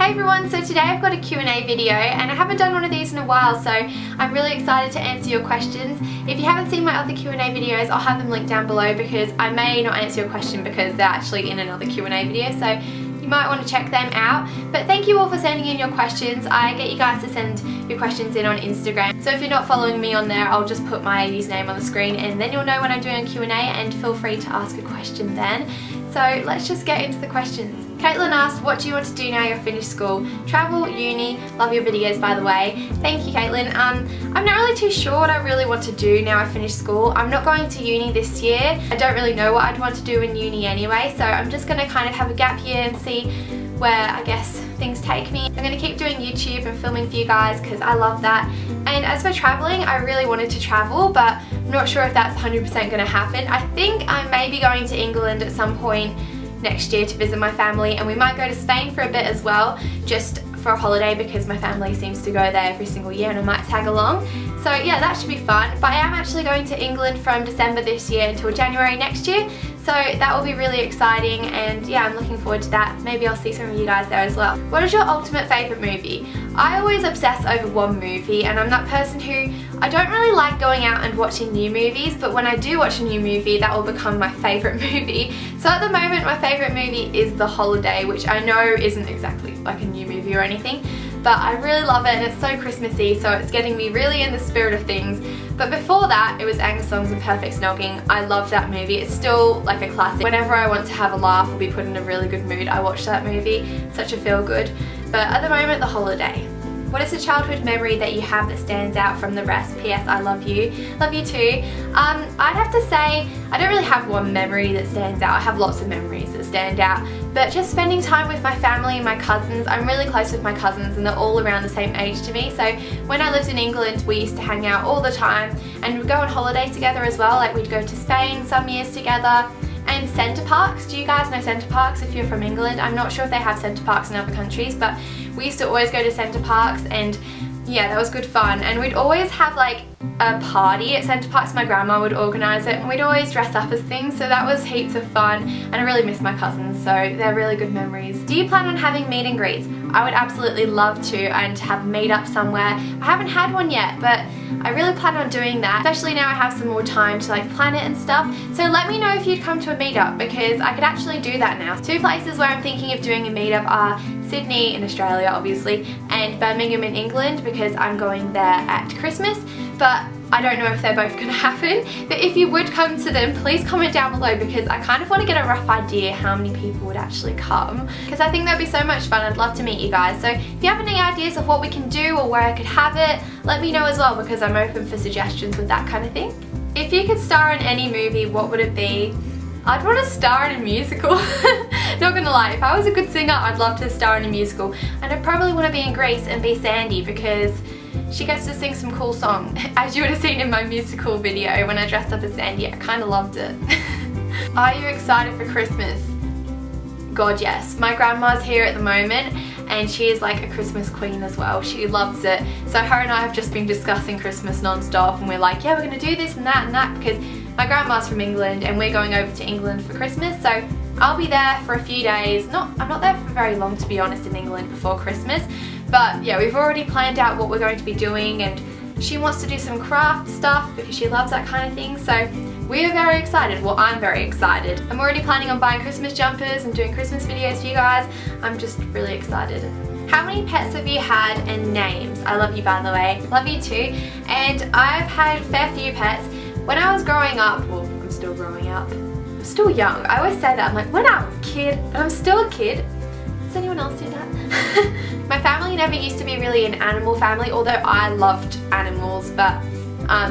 Hey everyone, so today I've got a Q&A video and I haven't done one of these in a while, so I'm really excited to answer your questions. If you haven't seen my other Q&A videos, I'll have them linked down below because I may not answer your question because they're actually in another Q&A video, so you might want to check them out. But thank you all for sending in your questions. I get you guys to send your questions in on Instagram, so if you're not following me on there, I'll just put my username on the screen and then you'll know when I'm doing a Q&A, and feel free to ask a question then. So let's just get into the questions. Caitlin asked, what do you want to do now you're finished school? Travel, uni, love your videos by the way. Thank you, Caitlin. I'm not really too sure what I really want to do now I finished school. I'm not going to uni this year. I don't really know what I'd want to do in uni anyway, so I'm just going to kind of have a gap year and see where I guess things take me. I'm going to keep doing YouTube and filming for you guys because I love that. And as for traveling, I really wanted to travel, but I'm not sure if that's 100% going to happen. I think I may be going to England at some point next year to visit my family, and we might go to Spain for a bit as well, just for a holiday because my family seems to go there every single year and I might tag along. So yeah, that should be fun. But I am actually going to England from December this year until January next year, so that will be really exciting, and yeah, I'm looking forward to that. Maybe I'll see some of you guys there as well. What is your ultimate favourite movie? I always obsess over one movie, and I'm that person who, I don't really like going out and watching new movies, but when I do watch a new movie, that will become my favourite movie. So at the moment, my favourite movie is The Holiday, which I know isn't exactly like a new movie or anything, but I really love it and it's so Christmassy, so it's getting me really in the spirit of things. But before that, it was Angus Songs and Perfect Snogging. I love that movie. It's still like a classic. Whenever I want to have a laugh or be put in a really good mood, I watch that movie. Such a feel good. But at the moment, The Holiday. What is a childhood memory that you have that stands out from the rest? P.S. I love you. Love you too. I'd have to say, I don't really have one memory that stands out. I have lots of memories that stand out. But just spending time with my family and my cousins. I'm really close with my cousins and they're all around the same age to me. So when I lived in England, we used to hang out all the time and we'd go on holiday together as well. Like we'd go to Spain some years together. And centre parks. Do you guys know centre parks if you're from England? I'm not sure if they have centre parks in other countries, but we used to always go to centre parks, and yeah, that was good fun. And we'd always have like a party at centre parks. My grandma would organise it and we'd always dress up as things, so that was heaps of fun, and I really miss my cousins, so they're really good memories. Do you plan on having meet and greets? I would absolutely love to, and have a meet up somewhere. I haven't had one yet, but I really plan on doing that, especially now I have some more time to like plan it and stuff. So let me know if you'd come to a meetup, because I could actually do that now. Two places where I'm thinking of doing a meetup are Sydney in Australia obviously, and Birmingham in England, because I'm going there at Christmas, but I don't know if they're both going to happen. But if you would come to them, please comment down below, because I kind of want to get a rough idea how many people would actually come, because I think that'd be so much fun. I'd love to meet you guys. So if you have any ideas of what we can do or where I could have it, let me know as well, because I'm open for suggestions with that kind of thing. If you could star in any movie, what would it be? I'd want to star in a musical. Not gonna lie, if I was a good singer, I'd love to star in a musical, and I'd probably want to be in Grease and be Sandy, because she gets to sing some cool song. As you would have seen in my musical video when I dressed up as Sandy, I kind of loved it. Are you excited for Christmas? God yes. My grandma's here at the moment and she is like a Christmas queen as well. She loves it. So her and I have just been discussing Christmas non-stop, and we're like, yeah, we're gonna do this and that, because my grandma's from England and we're going over to England for Christmas, so I'll be there for a few days. I'm not there for very long, to be honest, in England before Christmas. But yeah, we've already planned out what we're going to be doing, and she wants to do some craft stuff because she loves that kind of thing. So we are very excited. Well, I'm very excited. I'm already planning on buying Christmas jumpers and doing Christmas videos for you guys. I'm just really excited. How many pets have you had and names? I love you, by the way. Love you too. And I've had a fair few pets. When I was growing up, well, I'm still growing up. I'm still young. I always say that. I'm like, when I was a kid, and I'm still a kid. Does anyone else do that? My family never used to be really an animal family, although I loved animals, but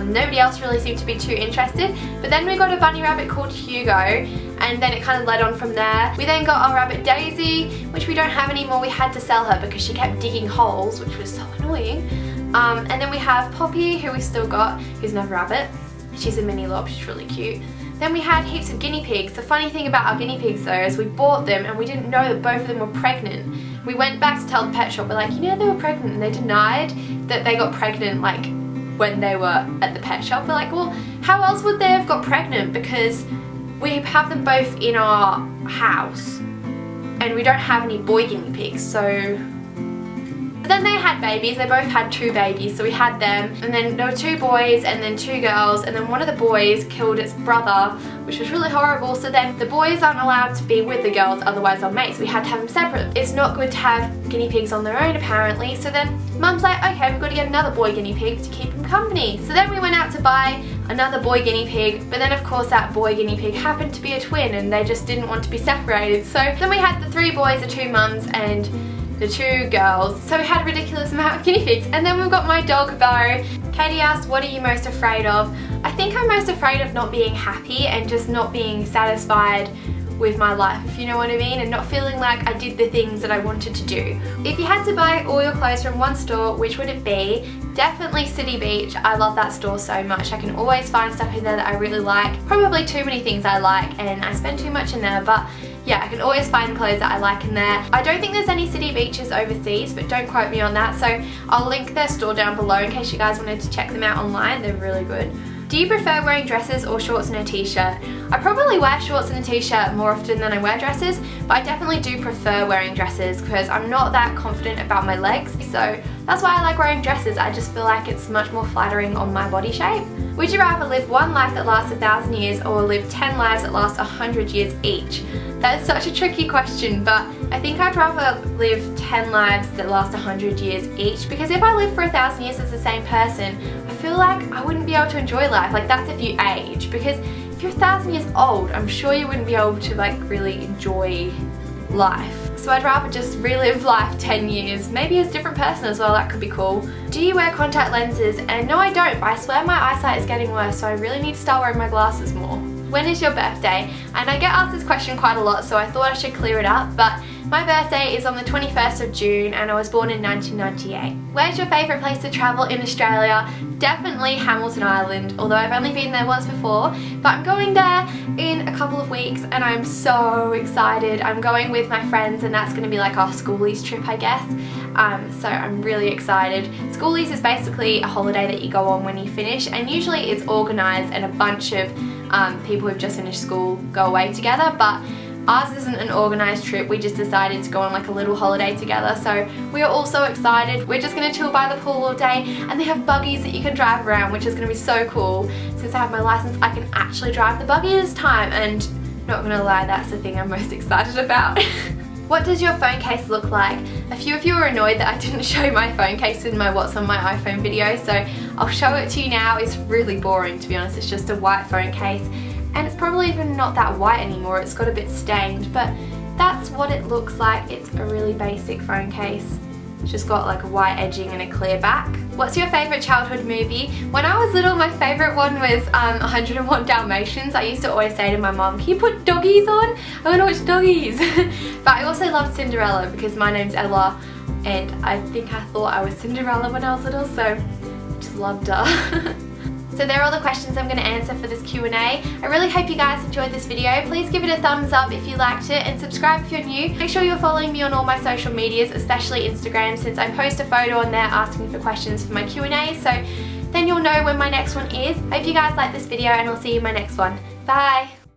nobody else really seemed to be too interested. But then we got a bunny rabbit called Hugo, and then it kind of led on from there. We then got our rabbit Daisy, which we don't have anymore. We had to sell her because she kept digging holes, which was so annoying. And then we have Poppy, who we still got, who's another rabbit. She's a mini lob, she's really cute. Then we had heaps of guinea pigs. The funny thing about our guinea pigs though is we bought them and we didn't know that both of them were pregnant. We went back to tell the pet shop, we're like, you know, they were pregnant, and they denied that they got pregnant like when they were at the pet shop. We're like, well, how else would they have got pregnant? Because we have them both in our house and we don't have any boy guinea pigs, so But then they had babies. They both had 2 babies, so we had them. And then there were 2 boys and then 2 girls, and then one of the boys killed its brother, which was really horrible. So then the boys aren't allowed to be with the girls, otherwise they're mates. We had to have them separate. It's not good to have guinea pigs on their own apparently. So then Mum's like, okay, we've got to get another boy guinea pig to keep him company. So then we went out to buy another boy guinea pig, but then of course that boy guinea pig happened to be a twin and they just didn't want to be separated. So then we had the 3 boys, the 2 mums and the 2 girls. So we had a ridiculous amount of guinea pigs. And then we've got my dog Bo. Katie asked, what are you most afraid of? I think I'm most afraid of not being happy and just not being satisfied with my life, if you know what I mean, and not feeling like I did the things that I wanted to do. If you had to buy all your clothes from one store, which would it be? Definitely City Beach. I love that store so much. I can always find stuff in there that I really like. Probably too many things I like and I spend too much in there, but yeah, I can always find clothes that I like in there. I don't think there's any City Beaches overseas, but don't quote me on that, so I'll link their store down below in case you guys wanted to check them out online. They're really good. Do you prefer wearing dresses or shorts and a t-shirt? I probably wear shorts and a t-shirt more often than I wear dresses, but I definitely do prefer wearing dresses because I'm not that confident about my legs, so that's why I like wearing dresses. I just feel like it's much more flattering on my body shape. Would you rather live one life that lasts 1,000 years or live 10 lives that last 100 years each? That is such a tricky question, but I think I'd rather live 10 lives that last 100 years each, because if I live for 1,000 years as the same person, I feel like I wouldn't be able to enjoy life. Like, that's if you age, because if you're 1,000 years old, I'm sure you wouldn't be able to like really enjoy life. So I'd rather just relive life 10 years, maybe as a different person as well. That could be cool. Do you wear contact lenses? And no, I don't, but I swear my eyesight is getting worse, so I really need to start wearing my glasses more. When is your birthday? And I get asked this question quite a lot, so I thought I should clear it up, but my birthday is on the 21st of June and I was born in 1998. Where's your favourite place to travel in Australia? Definitely Hamilton Island, although I've only been there once before, but I'm going there in a couple of weeks and I'm so excited. I'm going with my friends and that's going to be like our Schoolies trip, I guess. So I'm really excited. Schoolies is basically a holiday that you go on when you finish, and usually it's organised and a bunch of people who've just finished school go away together, but ours isn't an organised trip. We just decided to go on like a little holiday together, so we are all so excited. We're just going to chill by the pool all day, and they have buggies that you can drive around, which is going to be so cool. Since I have my licence, I can actually drive the buggy this time, and not going to lie, that's the thing I'm most excited about. What does your phone case look like? A few of you are annoyed that I didn't show my phone case in my what's on my iPhone video, so I'll show it to you now. It's really boring, to be honest. It's just a white phone case, and it's probably even not that white anymore. It's got a bit stained, but that's what it looks like. It's a really basic phone case. It's just got like a white edging and a clear back. What's your favourite childhood movie? When I was little, my favourite one was 101 Dalmatians. I used to always say to my mom, can you put doggies on? I want to watch doggies. But I also loved Cinderella because my name's Ella, and I think I thought I was Cinderella when I was little, so just loved her. So there are all the questions I'm going to answer for this Q&A. I really hope you guys enjoyed this video. Please give it a thumbs up if you liked it, and subscribe if you're new. Make sure you're following me on all my social medias, especially Instagram, since I post a photo on there asking for questions for my Q&A, so then you'll know when my next one is. Hope you guys like this video, and I'll see you in my next one. Bye!